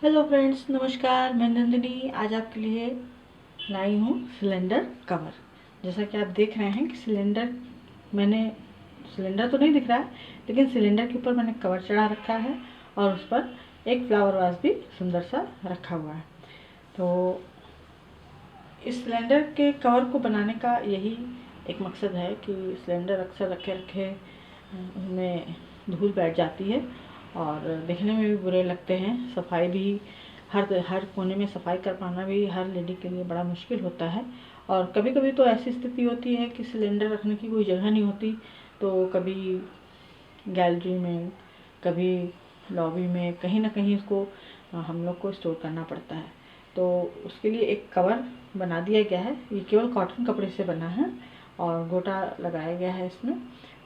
Hello friends, नमस्कार। मैं नंदिनी आज आपके लिए लाई हूँ सिलेंडर कवर। जैसा कि आप देख रहे हैं कि सिलेंडर तो नहीं दिख रहा है, लेकिन सिलेंडर के ऊपर मैंने कवर चढ़ा रखा है और उस पर एक फ्लावर वास भी सुंदर सा रखा हुआ है। तो इस सिलेंडर के कवर को बनाने का यही एक मकसद है कि सिलेंडर अक्सर रखे रखे उनमें धूल बैठ जाती है और देखने में भी बुरे लगते हैं। सफाई भी हर कोने में सफाई कर पाना भी हर लेडी के लिए बड़ा मुश्किल होता है। और कभी कभी तो ऐसी स्थिति होती है कि सिलेंडर रखने की कोई जगह नहीं होती, तो कभी गैलरी में, कभी लॉबी में, कहीं ना कहीं इसको हम लोग को स्टोर करना पड़ता है। तो उसके लिए एक कवर बना दिया गया है। ये केवल कॉटन कपड़े से बना है और गोटा लगाया गया है इसमें।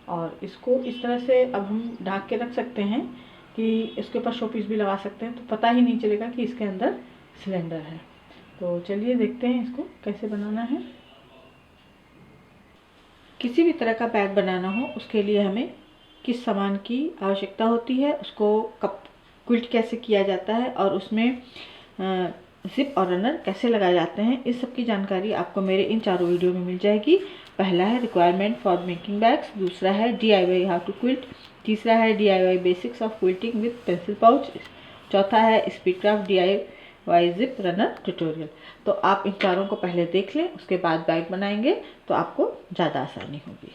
और इसको इस तरह से अब हम ढक के रख सकते हैं कि इसके ऊपर शो पीस भी लगा सकते हैं, तो पता ही नहीं चलेगा कि इसके अंदर सिलेंडर है। तो चलिए देखते हैं इसको कैसे बनाना है। किसी भी तरह का बैग बनाना हो उसके लिए हमें किस सामान की आवश्यकता होती है, उसको कप क्विल्ट कैसे किया जाता है और उसमें जिप और रनर कैसे लगाए जाते हैं, इस सब की जानकारी आपको मेरे इन चारों वीडियो में मिल जाएगी। पहला है रिक्वायरमेंट फॉर मेकिंग बैग्स, दूसरा है DIY हाउ टू क्विल्ट, तीसरा है DIY basics of quilting with pencil pouch, चौथा है स्पीडक्राफ्ट DIY जिप रनर ट्यूटोरियल। तो आप इन चारों को पहले देख लें, उसके बाद बैग बनाएंगे तो आपको ज़्यादा आसानी होगी।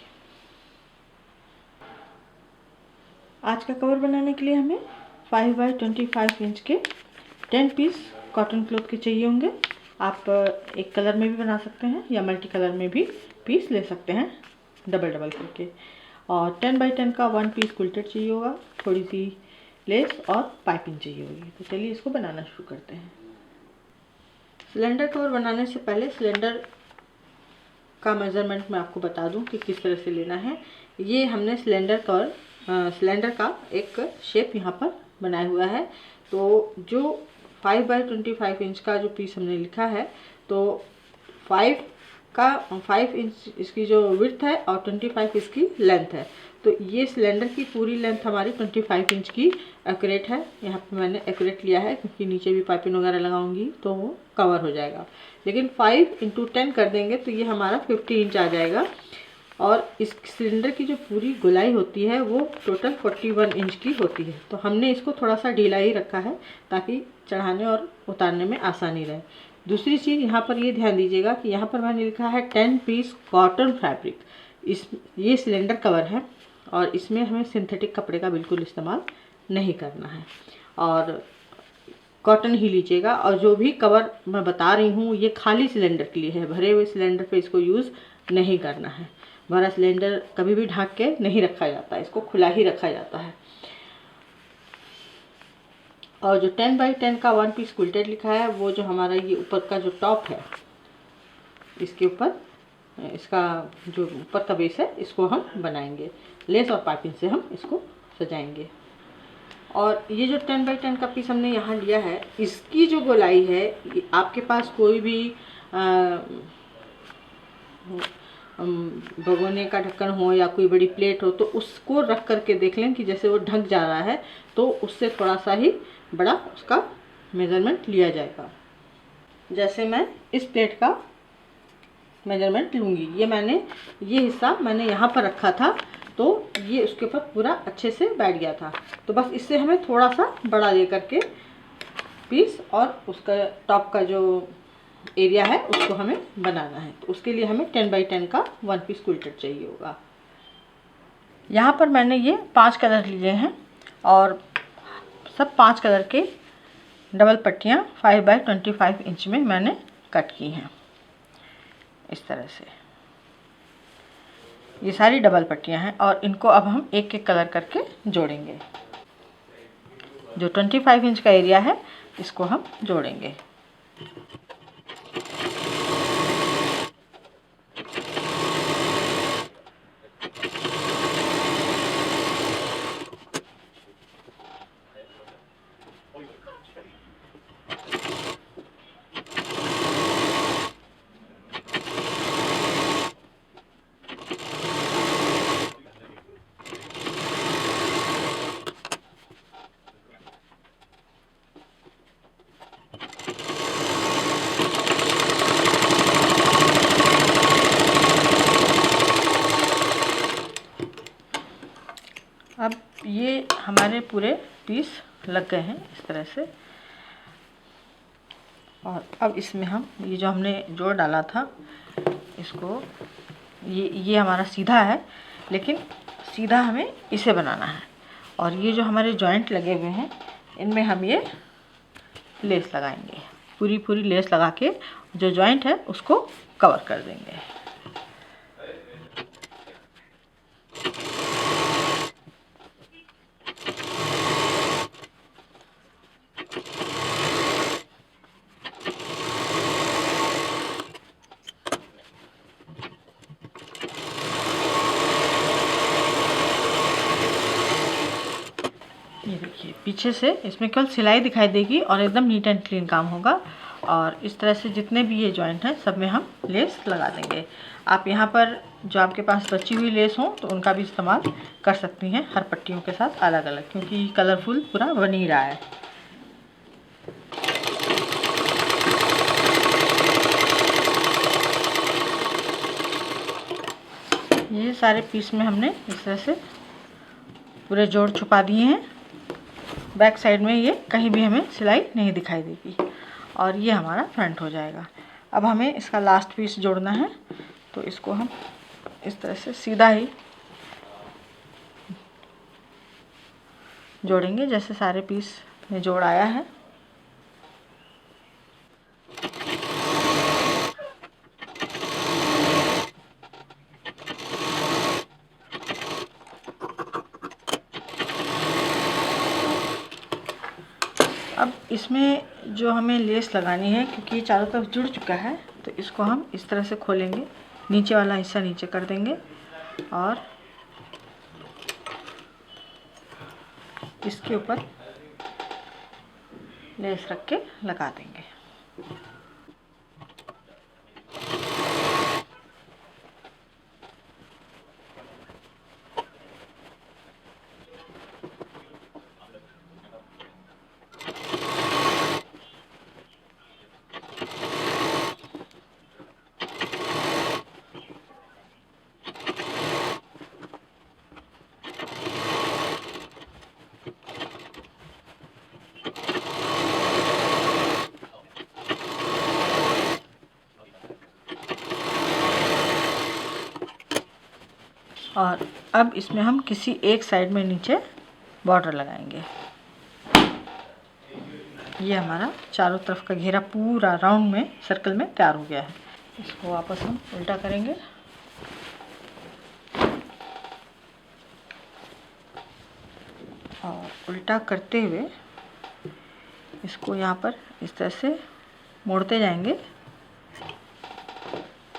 आज का कवर बनाने के लिए हमें 5 बाई 25 इंच के 10 पीस कॉटन क्लॉथ के चाहिए होंगे। आप एक कलर में भी बना सकते हैं या मल्टी कलर में भी पीस ले सकते हैं, डबल डबल करके। और 10 बाई 10 का 1 पीस क्विल्टेड चाहिए होगा, थोड़ी सी लेस और पाइपिंग चाहिए होगी। तो चलिए इसको बनाना शुरू करते हैं। सिलेंडर कवर बनाने से पहले सिलेंडर का मेज़रमेंट मैं आपको बता दूं कि किस तरह से लेना है। ये हमने सिलेंडर का एक शेप यहाँ पर बनाया हुआ है। तो जो 5 बाई 25 इंच का जो पीस हमने लिखा है, तो 5 इंच इसकी जो विड्थ है और 25 इसकी लेंथ है। तो ये सिलेंडर की पूरी लेंथ हमारी 25 इंच की एक्यूरेट है। यहाँ पे मैंने एक्यूरेट लिया है क्योंकि नीचे भी पाइपिंग वगैरह लगाऊंगी तो वो कवर हो जाएगा। लेकिन 5 इंटू 10 कर देंगे तो ये हमारा 50 इंच आ जाएगा। और इस सिलेंडर की जो पूरी गोलाई होती है वो टोटल 41 इंच की होती है। तो हमने इसको थोड़ा सा ढीला ही रखा है ताकि चढ़ाने और उतारने में आसानी रहे। दूसरी चीज़ यहाँ पर ये ध्यान दीजिएगा कि यहाँ पर मैंने लिखा है 10 पीस कॉटन फैब्रिक। ये सिलेंडर कवर है और इसमें हमें सिंथेटिक कपड़े का बिल्कुल इस्तेमाल नहीं करना है और कॉटन ही लीजिएगा। और जो भी कवर मैं बता रही हूँ ये खाली सिलेंडर के लिए है, भरे हुए सिलेंडर पे इसको यूज़ नहीं करना है। भरा सिलेंडर कभी भी ढक के नहीं रखा जाता है, इसको खुला ही रखा जाता है। और जो 10 बाई 10 का 1 पीस क्विल्टेड लिखा है, वो जो हमारा ये ऊपर का जो टॉप है, इसके ऊपर इसका जो ऊपर का बेस है इसको हम बनाएंगे। लेस और पाइपिंग से हम इसको सजाएंगे। और ये जो 10 बाई 10 का पीस हमने यहाँ लिया है, इसकी जो गोलाई है, आपके पास कोई भी भगोने का ढक्कन हो या कोई बड़ी प्लेट हो तो उसको रख करके देख लें कि जैसे वो ढक जा रहा है तो उससे थोड़ा सा ही बड़ा उसका मेज़रमेंट लिया जाएगा। जैसे मैं इस प्लेट का मेजरमेंट लूँगी, ये हिस्सा मैंने यहाँ पर रखा था तो ये उसके ऊपर पूरा अच्छे से बैठ गया था। तो बस इससे हमें थोड़ा सा बड़ा ले करके पीस और उसका टॉप का जो एरिया है उसको हमें बनाना है। तो उसके लिए हमें 10 बाई 10 का 1 पीस क्विल्टेड चाहिए होगा। यहाँ पर मैंने ये 5 कलर लिए हैं और सब 5 कलर के डबल पट्टियाँ 5 बाई 25 इंच में मैंने कट की हैं। इस तरह से ये सारी डबल पट्टियाँ हैं और इनको अब हम एक एक कलर करके जोड़ेंगे। जो 25 इंच का एरिया है इसको हम जोड़ेंगे। ये हमारे पूरे पीस लग गए हैं इस तरह से। और अब इसमें हम ये जो हमने जोड़ डाला था इसको, ये हमारा सीधा है, लेकिन सीधा हमें इसे बनाना है। और ये जो हमारे जॉइंट लगे हुए हैं इनमें हम ये लेस लगाएंगे, पूरी लेस लगा के जो जॉइंट है उसको कवर कर देंगे। ये देखिए पीछे से इसमें केवल सिलाई दिखाई देगी और एकदम नीट एंड क्लीन काम होगा। और इस तरह से जितने भी ये जॉइंट हैं सब में हम लेस लगा देंगे। आप यहाँ पर जो आपके पास बची हुई लेस हो तो उनका भी इस्तेमाल कर सकती हैं हर पट्टियों के साथ अलग अलग, क्योंकि कलरफुल पूरा बन ही रहा है। ये सारे पीस में हमने इस तरह से पूरे जोड़ छुपा दिए हैं। बैक साइड में ये कहीं भी हमें सिलाई नहीं दिखाई देगी और ये हमारा फ्रंट हो जाएगा। अब हमें इसका लास्ट पीस जोड़ना है, तो इसको हम इस तरह से सीधा ही जोड़ेंगे जैसे सारे पीस में जोड़ आया है। अब इसमें जो हमें लेस लगानी है, क्योंकि ये चारों तरफ जुड़ चुका है, तो इसको हम इस तरह से खोलेंगे, नीचे वाला हिस्सा नीचे कर देंगे और इसके ऊपर लेस रख के लगा देंगे। और अब इसमें हम किसी एक साइड में नीचे बॉर्डर लगाएंगे। ये हमारा चारों तरफ का घेरा पूरा राउंड में सर्कल में तैयार हो गया है। इसको वापस हम उल्टा करेंगे और उल्टा करते हुए इसको यहाँ पर इस तरह से मोड़ते जाएंगे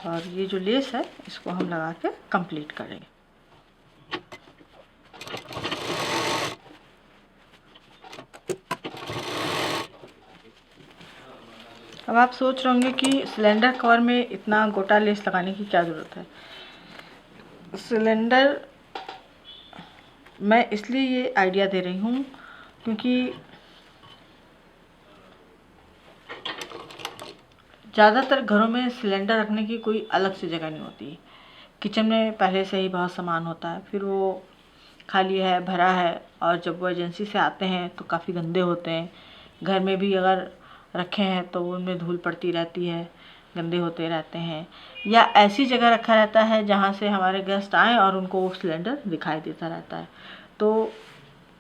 और ये जो लेस है इसको हम लगा के कंप्लीट करेंगे। अब आप सोच रहे होंगे कि सिलेंडर कवर में इतना गोटा लेस लगाने की क्या ज़रूरत है। सिलेंडर मैं इसलिए ये आइडिया दे रही हूँ क्योंकि ज़्यादातर घरों में सिलेंडर रखने की कोई अलग से जगह नहीं होती। किचन में पहले से ही बहुत सामान होता है, फिर वो खाली है भरा है, और जब वो एजेंसी से आते हैं तो काफ़ी गंदे होते हैं। घर में भी अगर रखे हैं तो उनमें धूल पड़ती रहती है, गंदे होते रहते हैं, या ऐसी जगह रखा रहता है जहाँ से हमारे गेस्ट आएँ और उनको वो सिलेंडर दिखाई देता रहता है। तो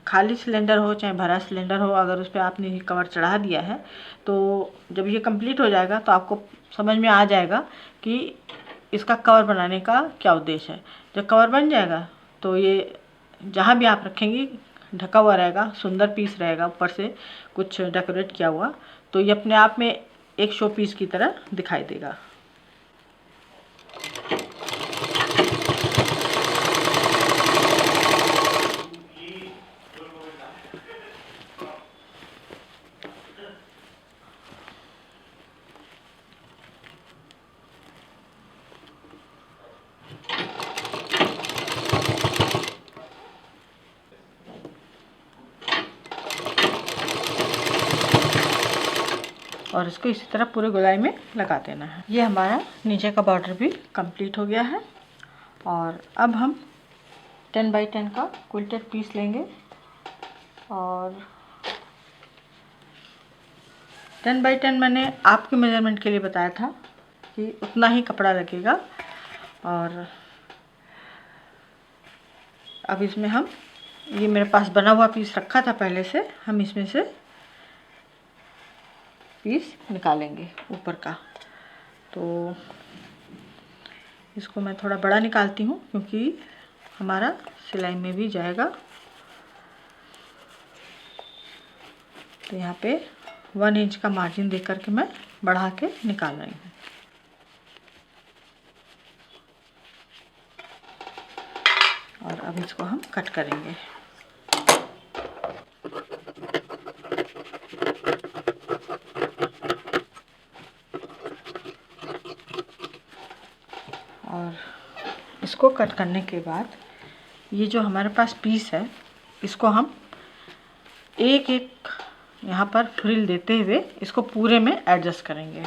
खाली सिलेंडर हो चाहे भरा सिलेंडर हो, अगर उस पर आपने ये कवर चढ़ा दिया है तो जब ये कंप्लीट हो जाएगा तो आपको समझ में आ जाएगा कि इसका कवर बनाने का क्या उद्देश्य है। जब कवर बन जाएगा तो ये जहाँ भी आप रखेंगे ढका हुआ रहेगा, सुंदर पीस रहेगा, ऊपर से कुछ डेकोरेट किया हुआ, तो ये अपने आप में एक शो पीस की तरह दिखाई देगा। और इसको इसी तरह पूरे गोलाई में लगा देना है। ये हमारा नीचे का बॉर्डर भी कंप्लीट हो गया है। और अब हम 10 बाई 10 का क्विल्टेड पीस लेंगे और 10x10 मैंने आपके मेजरमेंट के लिए बताया था कि उतना ही कपड़ा लगेगा। और अब इसमें हम, ये मेरे पास बना हुआ पीस रखा था पहले से, हम इसमें से पीस निकालेंगे ऊपर का। तो इसको मैं थोड़ा बड़ा निकालती हूँ क्योंकि हमारा सिलाई में भी जाएगा। तो यहाँ पे 1 इंच का मार्जिन दे करके मैं बढ़ा के निकाल रही हूँ। और अब इसको हम कट करेंगे। और इसको कट करने के बाद ये जो हमारे पास पीस है, इसको हम एक एक यहाँ पर फ्रिल देते हुए इसको पूरे में एडजस्ट करेंगे।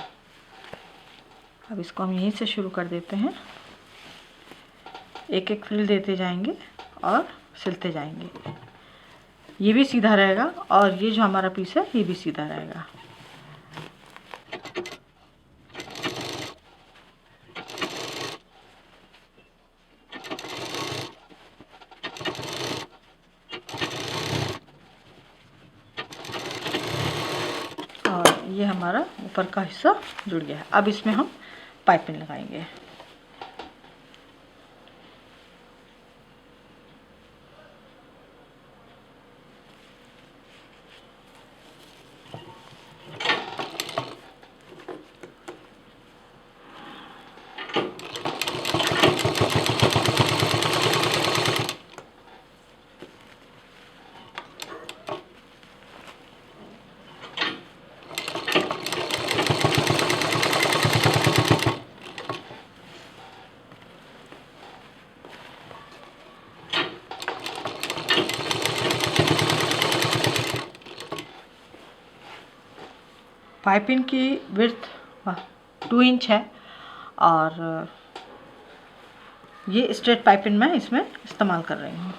अब इसको हम यहीं से शुरू कर देते हैं, एक एक फ्रिल देते जाएंगे और सिलते जाएंगे। ये भी सीधा रहेगा और ये जो हमारा पीस है ये भी सीधा रहेगा। और ये हमारा ऊपर का हिस्सा जुड़ गया है। अब इसमें हम पाइपिंग लगाएंगे। पाइपिंग की विड्थ 2 इंच है और ये स्ट्रेट पाइपिंग मैं इसमें इस्तेमाल कर रही हूँ।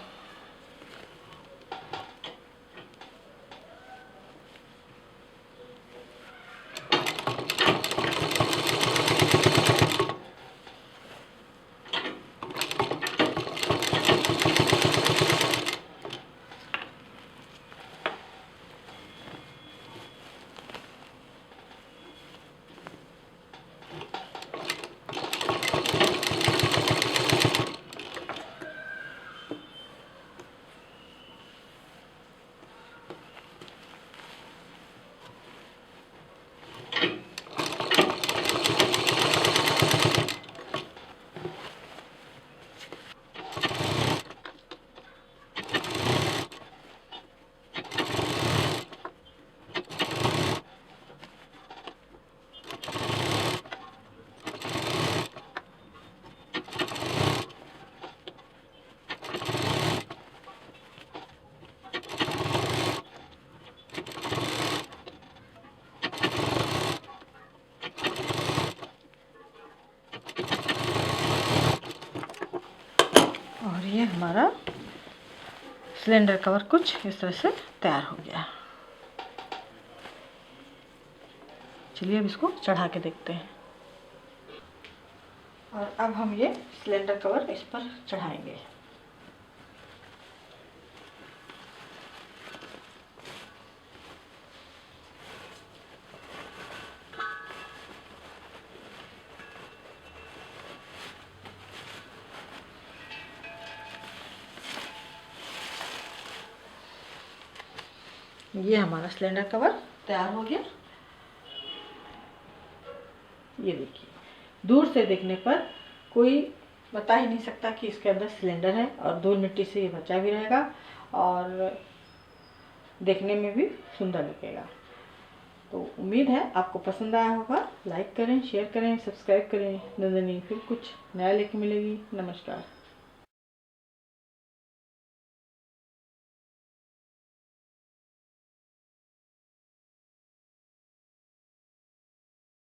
और ये हमारा सिलेंडर कवर कुछ इस तरह से तैयार हो गया। चलिए अब इसको चढ़ा के देखते हैं। और अब हम ये सिलेंडर कवर इस पर चढ़ाएंगे। ये हमारा सिलेंडर कवर तैयार हो गया। ये देखिए, दूर से देखने पर कोई बता ही नहीं सकता कि इसके अंदर सिलेंडर है और धूल मिट्टी से ये बचा भी रहेगा और देखने में भी सुंदर लगेगा। तो उम्मीद है आपको पसंद आया होगा। लाइक करें, शेयर करें, सब्सक्राइब करें। नंदिनी फिर कुछ नया लेके मिलेगी। नमस्कार।